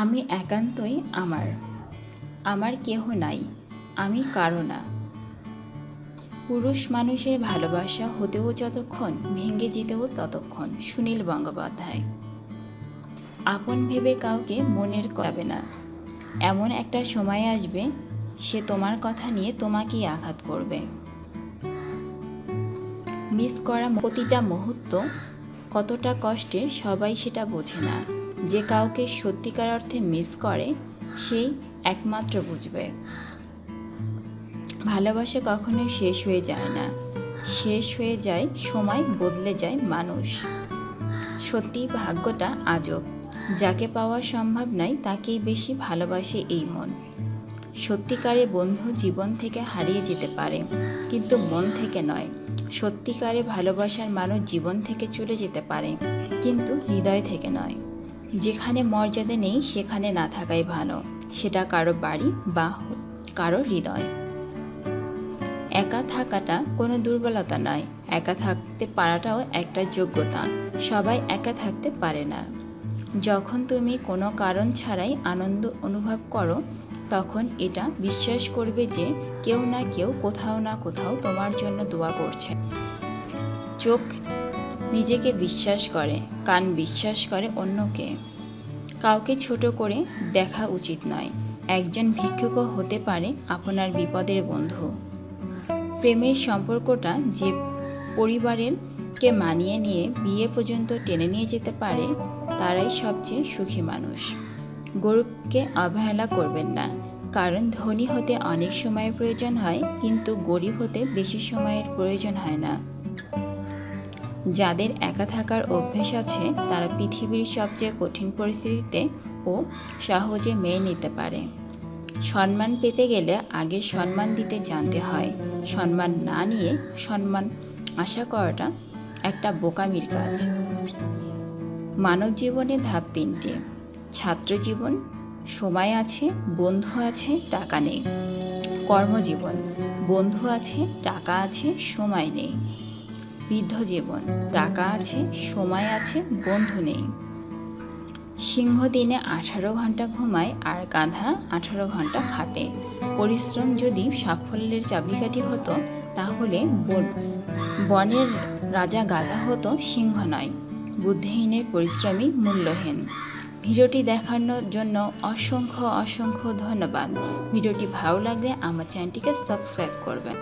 আমি একান্তই আমার, আমার কেহ নাই, আমি কারো না। পুরুষ মানুষের ভালোবাসা হতেও যতক্ষণ, ভেঙে যেতেও ততক্ষণ। সুনীল বন্দ্যোপাধ্যায়। আপন ভেবে কাউকে মনের যাবে না, এমন একটা সময় আসবে সে তোমার কথা নিয়ে তোমাকেই আঘাত করবে। মিস করা প্রতিটা মুহূর্ত কতটা কষ্টের সবাই সেটা বোঝে না। যে কাউকে সত্যিকার অর্থে মিস করে সেই একমাত্র বুঝবে। ভালোবাসা কখনোই শেষ হয়ে যায় না, শেষ হয়ে যায় সময়, বদলে যায় মানুষ। সত্যি ভাগ্যটা আজব, যাকে পাওয়া সম্ভব নয় তাকেই বেশি ভালোবাসে এই মন। সত্যিকারে বন্ধু জীবন থেকে হারিয়ে যেতে পারে, কিন্তু মন থেকে নয়। সত্যিকারে ভালোবাসার মানুষ জীবন থেকে চলে যেতে পারে, কিন্তু হৃদয় থেকে নয়। যেখানে মর্যাদা নেই সেখানে না থাকাই ভালো, সেটা কারো বাড়ি বা কারো হৃদয়। একা থাকাটা কোনো দুর্বলতা নয়, একা থাকতে পারাটাও একটা যোগ্যতা। সবাই একা থাকতে পারে না। যখন তুমি কোনো কারণ ছাড়াই আনন্দ অনুভব করো, তখন এটা বিশ্বাস করবে যে কেউ না কেউ কোথাও না কোথাও তোমার জন্য দোয়া করছে। চোখ নিজেকে বিশ্বাস করে, কান বিশ্বাস করে অন্যকে। কাউকে ছোট করে দেখা উচিত নয়। একজন ভিক্ষুকও হতে পারে আপনার বিপদের বন্ধু। প্রেমের সম্পর্কটা যে পরিবারেরকে মানিয়ে নিয়ে বিয়ে পর্যন্ত টেনে নিয়ে যেতে পারে, তারাই সবচেয়ে সুখী মানুষ। গরিবকে অবহেলা করবেন না, কারণ ধনী হতে অনেক সময়ের প্রয়োজন হয়, কিন্তু গরিব হতে বেশি সময়ের প্রয়োজন হয় না। যাদের একা থাকার অভ্যেস আছে তারা পৃথিবীর সবচেয়ে কঠিন পরিস্থিতিতে ও সহজে মেনে নিতে পারে। সম্মান পেতে গেলে আগে সম্মান দিতে জানতে হয়। সম্মান না নিয়ে সম্মান আশা করাটা একটা বোকামির কাজ। মানব জীবনে ধাপ তিনটে: ছাত্র জীবন, সময় আছে, বন্ধু আছে, টাকা নেই। কর্মজীবন, বন্ধু আছে, টাকা আছে, সময় নেই। বৃদ্ধ জীবন, টাকা আছে, সময় আছে, বন্ধু নেই। সিংহ দিনে 18 ঘন্টা ঘুমায় আর গাধা 18 ঘন্টা খাটে। পরিশ্রম যদি সাফল্যের চাবিকাঠি হতো, তাহলে বনের রাজা গাধা হতো, সিংহ নয়। বুদ্ধিহীনের পরিশ্রমই মূল্যহীন। ভিডিওটি দেখানোর জন্য অসংখ্য ধন্যবাদ। ভিডিওটি ভালো লাগলে আমার চ্যানেলটিকে সাবস্ক্রাইব করবেন।